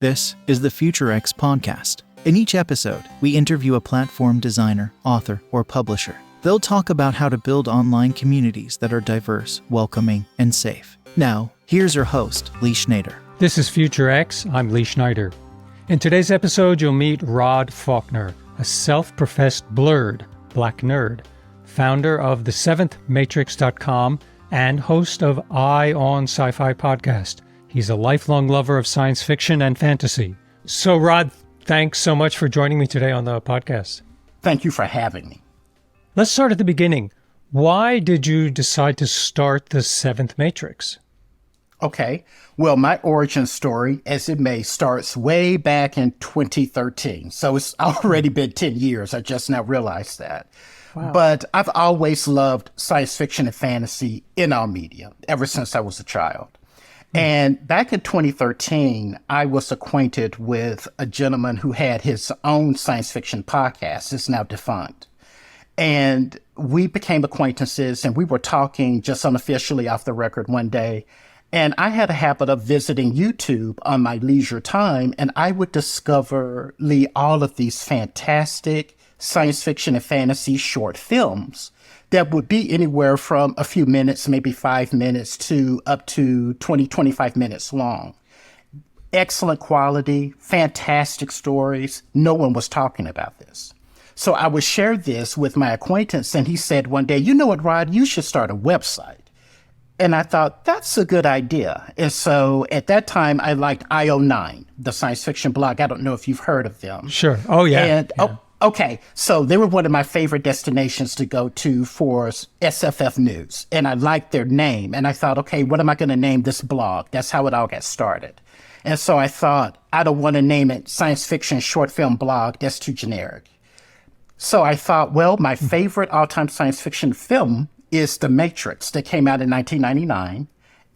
This is the Future X Podcast. In each episode, we interview a platform designer, author, or publisher. They'll talk about how to build online communities that are diverse, welcoming, and safe. Now, here's your host, Lee Schneider. This is Future X. I'm Lee Schneider. In today's episode, you'll meet Rod Faulkner, a self-professed Blerd, black nerd, founder of the seventhmatrix.com and host of EYE On Sci-Fi Podcast. He's a lifelong lover of science fiction and fantasy. So, Rod, thanks so much for joining me today on the podcast. Thank you for having me. Let's start at the beginning. Why did you decide to start the Seventh Matrix? Okay. Well, my origin story, as it may, starts way back in 2013. So it's already been 10 years. I just now realized that. Wow. But I've always loved science fiction and fantasy in all media ever since I was a child. And back in 2013, I was acquainted with a gentleman who had his own science fiction podcast. It's now defunct. And we became acquaintances, and we were talking just unofficially off the record one day. And I had a habit of visiting YouTube on my leisure time, and I would discover, Lee, all of these fantastic science fiction and fantasy short films that would be anywhere from a few minutes, maybe 5 minutes, to up to 20, 25 minutes long. Excellent quality, fantastic stories. No one was talking about this. So I would share this with my acquaintance, and he said one day, "You know what, Rod, you should start a website." And I thought, that's a good idea. And so at that time, I liked IO9, the science fiction blog. I don't know if you've heard of them. Sure. Oh, yeah. And, yeah. Okay, so they were one of my favorite destinations to go to for SFF news, and I liked their name, and I thought, okay, what am I going to name this blog? That's how it all got started. And so I thought, I don't want to name it Science Fiction Short Film Blog. That's too generic. So I thought, well, my favorite all-time science fiction film is The Matrix that came out in 1999.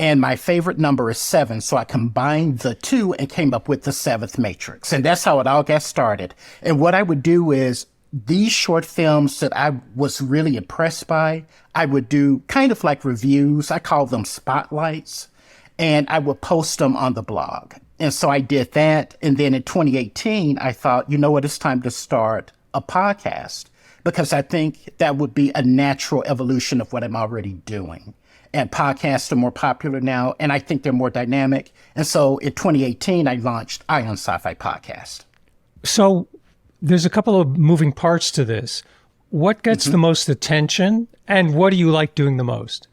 And my favorite number is 7. So I combined the two and came up with the Seventh Matrix. And that's how it all got started. And what I would do is these short films that I was really impressed by, I would do kind of like reviews. I call them spotlights. And I would post them on the blog. And so I did that. And then in 2018, I thought, you know what, it's time to start a podcast, because I think that would be a natural evolution of what I'm already doing. And podcasts are more popular now, and I think they're more dynamic. And so in 2018, I launched EYE On Sci-Fi Podcast. So there's a couple of moving parts to this. What gets the most attention, and what do you like doing the most?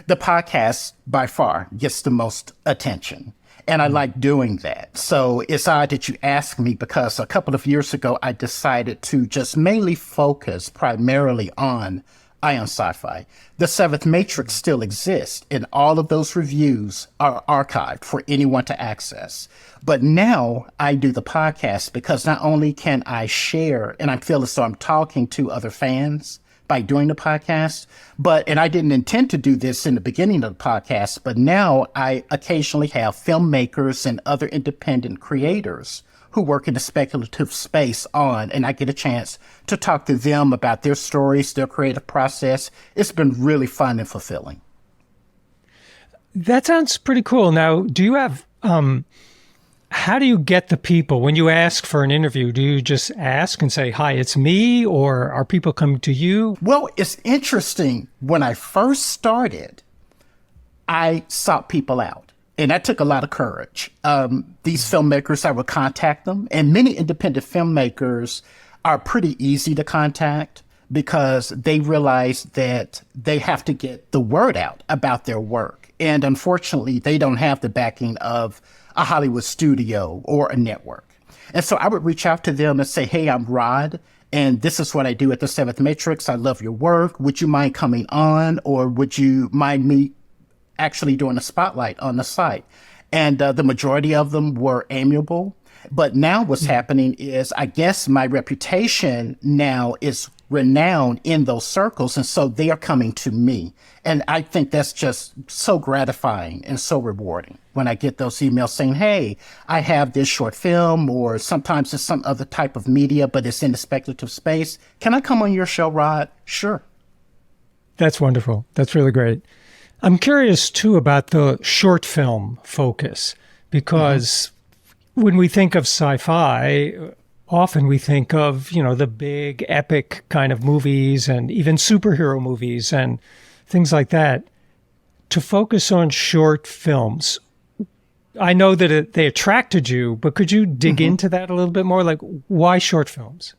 The podcast, by far, gets the most attention. And I like doing that. So it's odd that you ask me, because a couple of years ago, I decided to just mainly focus primarily on EYE On Sci-Fi. The Seventh Matrix still exists, and all of those reviews are archived for anyone to access. But now I do the podcast because not only can I share, and I feel as though I'm talking to other fans by doing the podcast, and I didn't intend to do this in the beginning of the podcast, but now I occasionally have filmmakers and other independent creators who work in the speculative space on, and I get a chance to talk to them about their stories, their creative process. It's been really fun and fulfilling. That sounds pretty cool. Now, do you have, how do you get the people? When you ask for an interview, do you just ask and say, "Hi, it's me," or are people coming to you? Well, it's interesting. When I first started, I sought people out. And that took a lot of courage. These filmmakers, I would contact them. And many independent filmmakers are pretty easy to contact because they realize that they have to get the word out about their work. And unfortunately, they don't have the backing of a Hollywood studio or a network. And so I would reach out to them and say, "Hey, I'm Rod, and this is what I do at the Seventh Matrix. I love your work. Would you mind coming on, or would you mind me actually doing a spotlight on the site?" And the majority of them were amiable. But now what's happening is, I guess my reputation now is renowned in those circles. And so they are coming to me. And I think that's just so gratifying and so rewarding when I get those emails saying, "Hey, I have this short film," or sometimes it's some other type of media, but it's in the speculative space. "Can I come on your show, Rod?" Sure. That's wonderful. That's really great. I'm curious, too, about the short film focus, because when we think of sci-fi, often we think of, the big epic kind of movies and even superhero movies and things like that. To focus on short films, I know that they attracted you, but could you dig into that a little bit more? Like, why short films?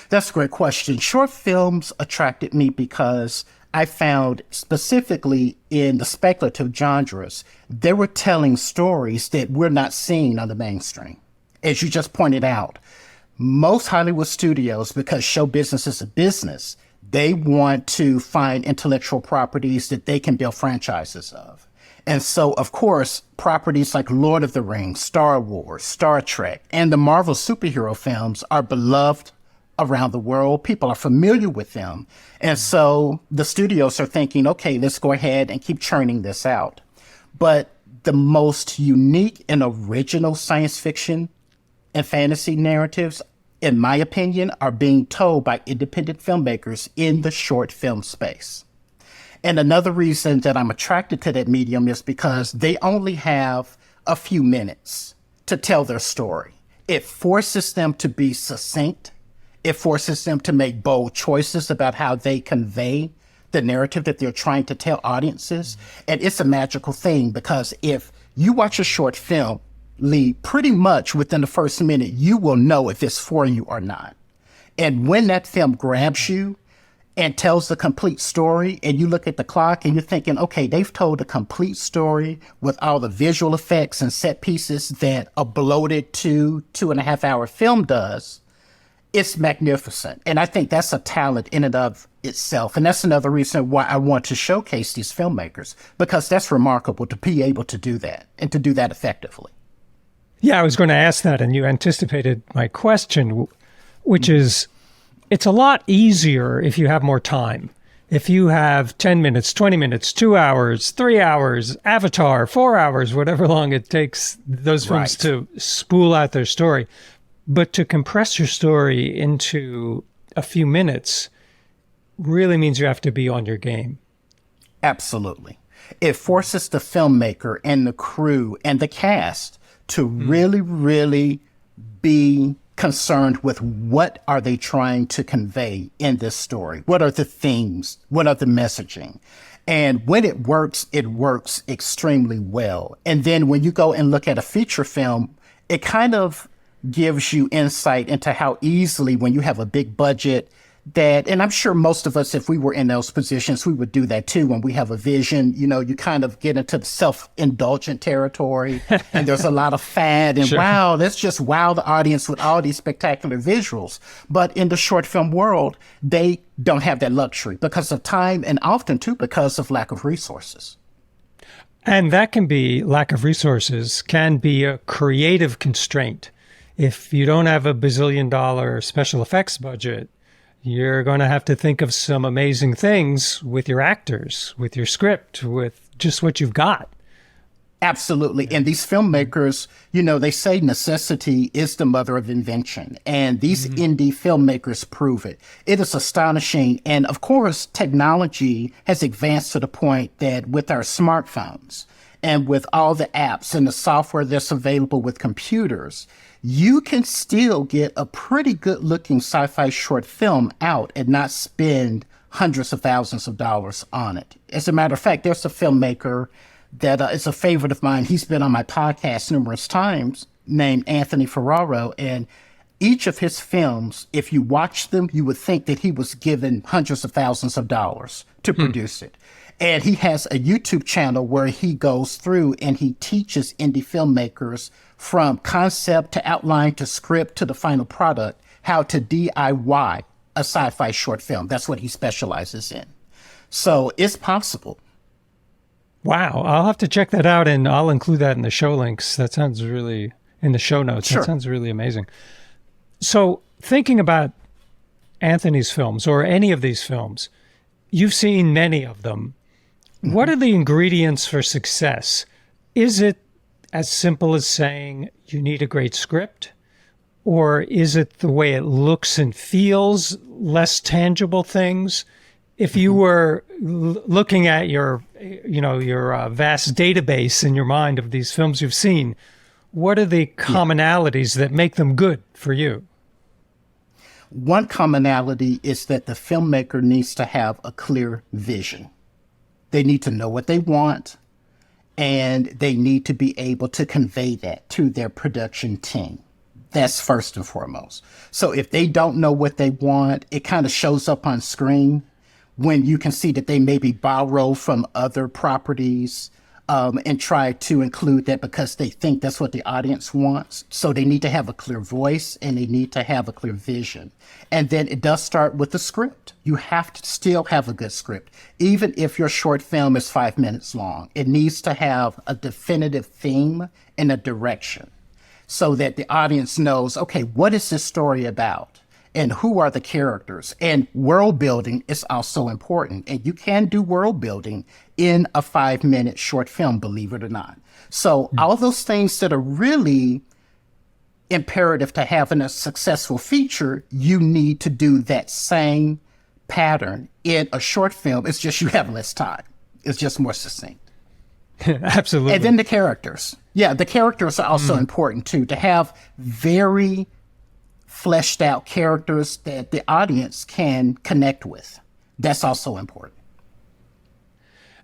That's a great question. Short films attracted me because I found specifically in the speculative genres, they were telling stories that we're not seeing on the mainstream. As you just pointed out, most Hollywood studios, because show business is a business, they want to find intellectual properties that they can build franchises of. And so, of course, properties like Lord of the Rings, Star Wars, Star Trek, and the Marvel superhero films are beloved around the world. People are familiar with them. And so the studios are thinking, okay, let's go ahead and keep churning this out. But the most unique and original science fiction and fantasy narratives, in my opinion, are being told by independent filmmakers in the short film space. And another reason that I'm attracted to that medium is because they only have a few minutes to tell their story. It forces them to be succinct. It forces them to make bold choices about how they convey the narrative that they're trying to tell audiences. And it's a magical thing because if you watch a short film, Lee, pretty much within the first minute, you will know if it's for you or not. And when that film grabs you and tells the complete story, and you look at the clock and you're thinking, okay, they've told a complete story with all the visual effects and set pieces that a bloated 2.5 hour film does, it's magnificent. And I think that's a talent in and of itself. And that's another reason why I want to showcase these filmmakers, because that's remarkable to be able to do that and to do that effectively. Yeah, I was going to ask that, and you anticipated my question, which is, it's a lot easier if you have more time. If you have 10 minutes, 20 minutes, 2 hours, 3 hours, Avatar, 4 hours, whatever long it takes those films to spool out their story. But to compress your story into a few minutes really means you have to be on your game. Absolutely. It forces the filmmaker and the crew and the cast to really, really be concerned with what are they trying to convey in this story? What are the themes? What are the messaging? And when it works extremely well. And then when you go and look at a feature film, it kind of gives you insight into how easily, when you have a big budget, that, and I'm sure most of us, if we were in those positions, we would do that too. When we have a vision, you kind of get into the self-indulgent territory and there's a lot of fad and wow, let's just wow the audience with all these spectacular visuals. But in the short film world, they don't have that luxury because of time and often too because of lack of resources. And that can be, lack of resources can be a creative constraint. If you don't have a bazillion-dollar special effects budget, you're going to have to think of some amazing things with your actors, with your script, with just what you've got. Absolutely. And these filmmakers, they say necessity is the mother of invention. And these indie filmmakers prove it. It is astonishing. And of course, technology has advanced to the point that with our smartphones and with all the apps and the software that's available with computers, you can still get a pretty good looking sci-fi short film out and not spend hundreds of thousands of dollars on it. As a matter of fact, there's a filmmaker that is a favorite of mine. He's been on my podcast numerous times, named Anthony Ferraro. And each of his films, if you watch them, you would think that he was given hundreds of thousands of dollars to produce it. And he has a YouTube channel where he goes through and he teaches indie filmmakers from concept to outline to script to the final product, how to DIY a sci-fi short film. That's what he specializes in. So it's possible. Wow. I'll have to check that out, and I'll include that in the show links. That sounds really, in the show notes. Sure. That sounds really amazing. So thinking about Anthony's films or any of these films, you've seen many of them. What are the ingredients for success? Is it as simple as saying you need a great script? Or is it the way it looks and feels, less tangible things? If you were looking at your vast database in your mind of these films you've seen, what are the commonalities that make them good for you? One commonality is that the filmmaker needs to have a clear vision. They need to know what they want, and they need to be able to convey that to their production team. That's first and foremost. So if they don't know what they want, it kind of shows up on screen when you can see that they maybe borrow from other properties and try to include that because they think that's what the audience wants. So they need to have a clear voice and they need to have a clear vision. And then it does start with the script. You have to still have a good script. Even if your short film is 5 minutes long, it needs to have a definitive theme and a direction so that the audience knows, okay, what is this story about? And who are the characters? And world building is also important. And you can do world building in a 5-minute short film, believe it or not. So all those things that are really imperative to having a successful feature, you need to do that same pattern in a short film. It's just you have less time. It's just more succinct. Absolutely. And then the characters. Yeah, the characters are also important too, to have very fleshed out characters that the audience can connect with. That's also important.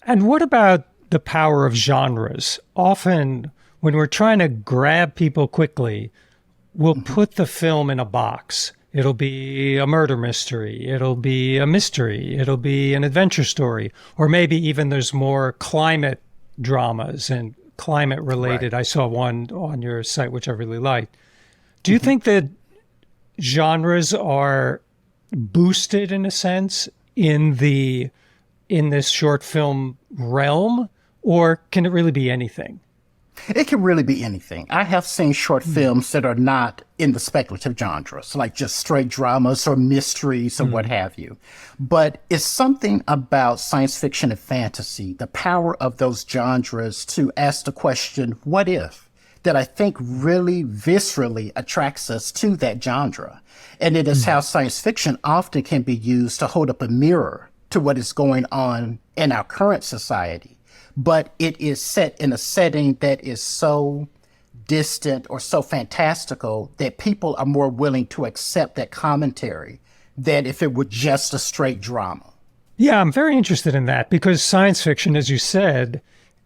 And what about the power of genres? Often when we're trying to grab people quickly, we'll put the film in a box. It'll be a murder mystery. It'll be a mystery. It'll be an adventure story. Or maybe even there's more climate dramas and climate related. Right. I saw one on your site, which I really liked. Do you think that genres are boosted in a sense in this short film realm, or can it really be anything? It can really be anything. I have seen short films that are not in the speculative genres, like just straight dramas or mysteries or what have you. But it's something about science fiction and fantasy, the power of those genres to ask the question, what if? That I think really viscerally attracts us to that genre. And it is how science fiction often can be used to hold up a mirror to what is going on in our current society. But it is set in a setting that is so distant or so fantastical that people are more willing to accept that commentary than if it were just a straight drama. Yeah, I'm very interested in that because science fiction, as you said,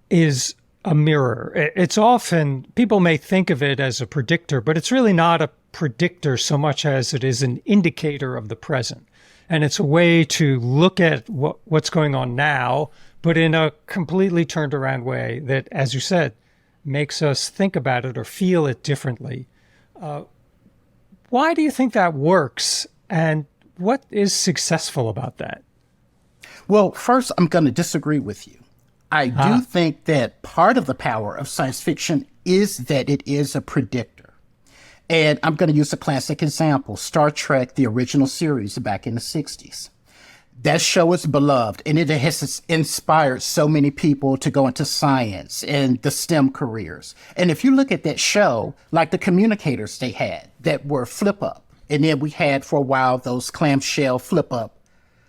is a mirror. It's often, people may think of it as a predictor, but it's really not a predictor so much as it is an indicator of the present. And it's a way to look at what's going on now, but in a completely turned around way that, as you said, makes us think about it or feel it differently. Why do you think that works? And what is successful about that? Well, first, I'm going to disagree with you. I do think that part of the power of science fiction is that it is a predictor. And I'm going to use a classic example, Star Trek, the original series back in the 60s. That show is beloved, and it has inspired so many people to go into science and the STEM careers. And if you look at that show, like the communicators they had that were flip up, and then we had for a while those clamshell flip up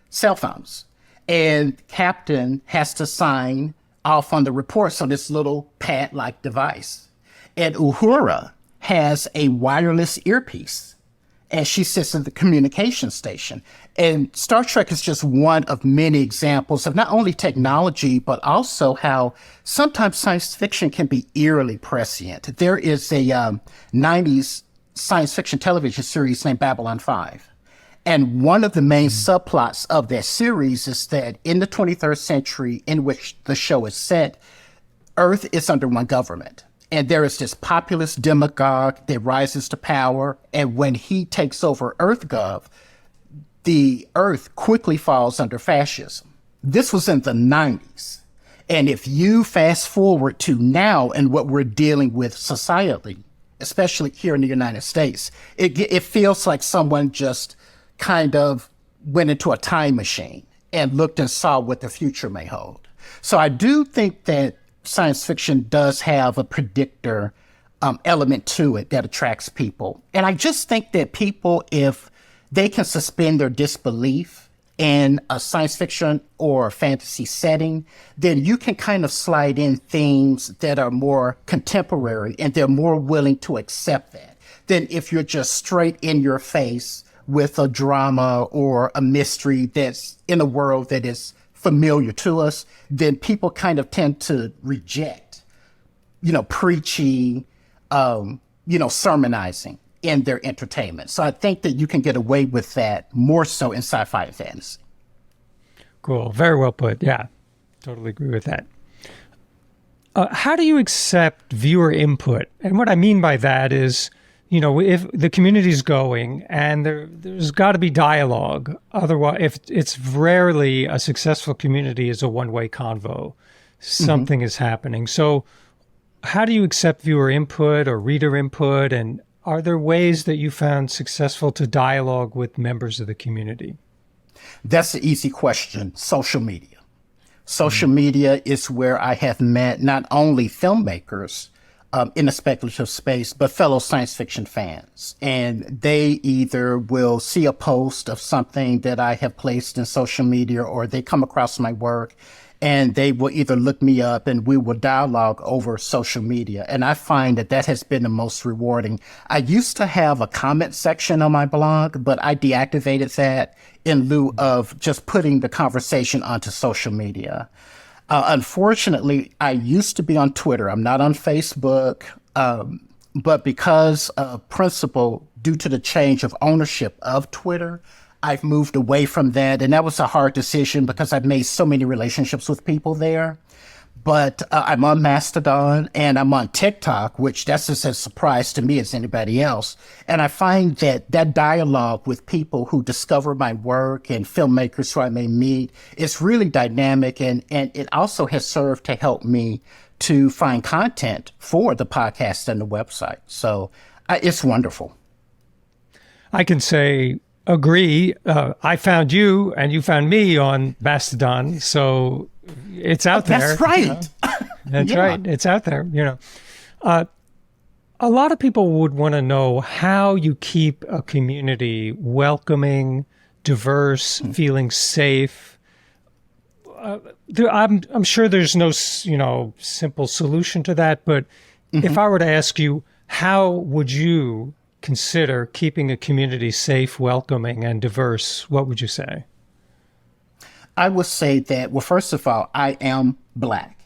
cell phones. And Captain has to sign off on the reports on this little pad-like device. And Uhura has a wireless earpiece as she sits in the communication station. And Star Trek is just one of many examples of not only technology, but also how sometimes science fiction can be eerily prescient. There is a 90s science fiction television series named Babylon 5. And one of the main subplots of that series is that in the 23rd century in which the show is set, Earth is under one government. And there is this populist demagogue that rises to power. And when he takes over EarthGov, the Earth quickly falls under fascism. This was in the 90s. And if you fast forward to now and what we're dealing with societally, especially here in the United States, it feels like someone just kind of went into a time machine and looked and saw what the future may hold. So I do think that science fiction does have a predictor element to it that attracts people. And I just think that people, if they can suspend their disbelief in a science fiction or fantasy setting, then you can kind of slide in themes that are more contemporary and they're more willing to accept that than if you're just straight in your face with a drama or a mystery that's in a world that is familiar to us. Then people kind of tend to reject, preachy, sermonizing in their entertainment. So I think that you can get away with that more so in sci-fi and fantasy. Cool. Very well put. Yeah, totally agree with that. How do you accept viewer input? And what I mean by that is, if the community's going and there's got to be dialogue. Otherwise, if it's rarely a successful community is a one-way convo, something is happening. So how do you accept viewer input or reader input? And are there ways that you found successful to dialogue with members of the community? That's an easy question. Social media. Social media is where I have met not only filmmakers in the speculative space, but fellow science fiction fans. And they either will see a post of something that I have placed in social media, or they come across my work and they will either look me up and we will dialogue over social media. And I find that has been the most rewarding. I used to have a comment section on my blog, but I deactivated that in lieu of just putting the conversation onto social media. Unfortunately, I used to be on Twitter. I'm not on Facebook. But because of principle, due to the change of ownership of Twitter, I've moved away from that. And that was a hard decision because I've made so many relationships with people there. But I'm on Mastodon and I'm on TikTok, which that's as a surprise to me as anybody else. And I find that dialogue with people who discover my work and filmmakers who I may meet is really dynamic. And it also has served to help me to find content for the podcast and the website. So it's wonderful. I can say, agree. I found you and you found me on Mastodon. So it's out there. That's right. That's right. It's out there. A lot of people would want to know how you keep a community welcoming, diverse, feeling safe. I'm sure there's no, simple solution to that. But if I were to ask you, how would you consider keeping a community safe, welcoming, and diverse, what would you say? I would say that, well, first of all, I am Black.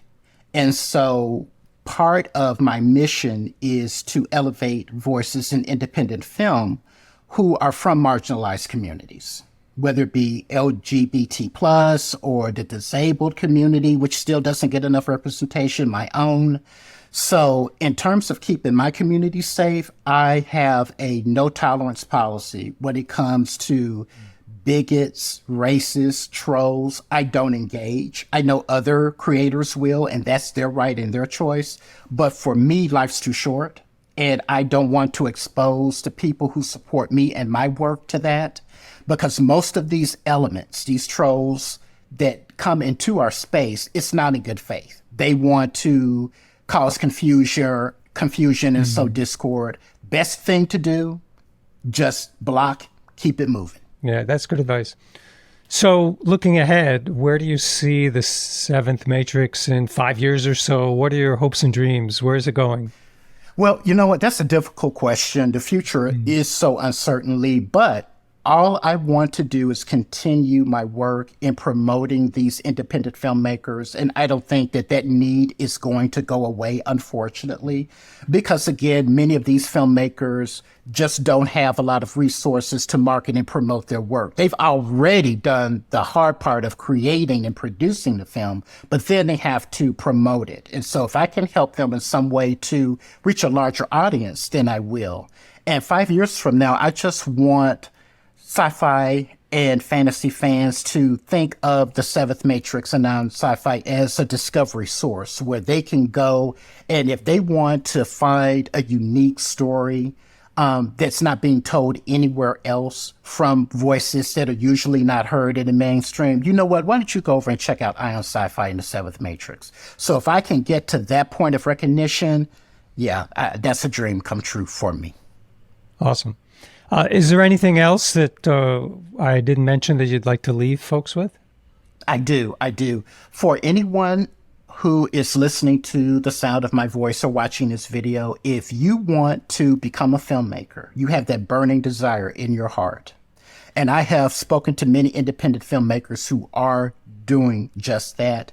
And so part of my mission is to elevate voices in independent film who are from marginalized communities, whether it be LGBT plus or the disabled community, which still doesn't get enough representation, my own. So in terms of keeping my community safe, I have a no tolerance policy when it comes to bigots, racists, trolls. I don't engage. I know other creators will, and that's their right and their choice. But for me, life's too short, and I don't want to expose the people who support me and my work to that, because most of these elements, these trolls that come into our space, it's not in good faith. They want to cause confusion and sow discord. Best thing to do, just block, keep it moving. Yeah, that's good advice. So looking ahead, where do you see the seventh Matrix in 5 years or so? What are your hopes and dreams? Where is it going? Well, you know what? That's a difficult question. The future is so uncertainly, but all I want to do is continue my work in promoting these independent filmmakers. And I don't think that need is going to go away, unfortunately, because again, many of these filmmakers just don't have a lot of resources to market and promote their work. They've already done the hard part of creating and producing the film, but then they have to promote it. And so if I can help them in some way to reach a larger audience, then I will. And 5 years from now, I just want sci-fi and fantasy fans to think of the seventh Matrix and non-sci-fi as a discovery source where they can go, and if they want to find a unique story that's not being told anywhere else from voices that are usually not heard in the mainstream, you know what? Why don't you go over and check out EYE ON SCI-Fi and the seventh Matrix? So if I can get to that point of recognition, that's a dream come true for me. Awesome. Is there anything else that I didn't mention that you'd like to leave folks with? I do. For anyone who is listening to the sound of my voice or watching this video, if you want to become a filmmaker, you have that burning desire in your heart. And I have spoken to many independent filmmakers who are doing just that.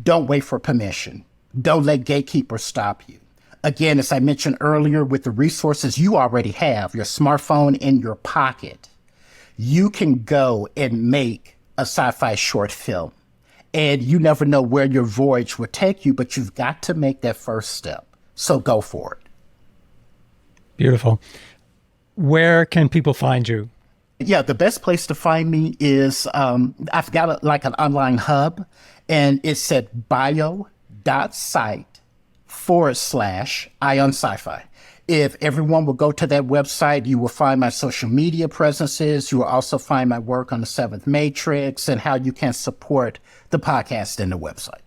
Don't wait for permission. Don't let gatekeepers stop you. Again, as I mentioned earlier, with the resources you already have, your smartphone in your pocket, you can go and make a sci-fi short film. And you never know where your voyage will take you, but you've got to make that first step. So go for it. Beautiful. Where can people find you? Yeah, the best place to find me is I've got an online hub, and it's at bio.site/EYE ON SCI-Fi. If everyone will go to that website, you will find my social media presences. You will also find my work on the seventh matrix and how you can support the podcast and the website.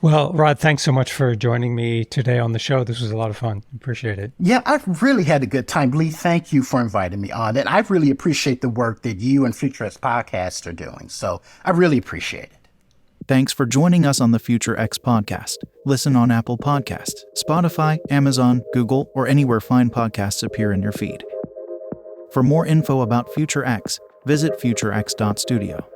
Well, Rod, thanks so much for joining me today on the show. This was a lot of fun. Appreciate it. Yeah, I've really had a good time. Lee, thank you for inviting me on. And I really appreciate the work that you and Future X Podcast are doing. So I really appreciate it. Thanks for joining us on the Future X Podcast. Listen on Apple Podcasts, Spotify, Amazon, Google, or anywhere fine podcasts appear in your feed. For more info about Future X, visit futurex.studio.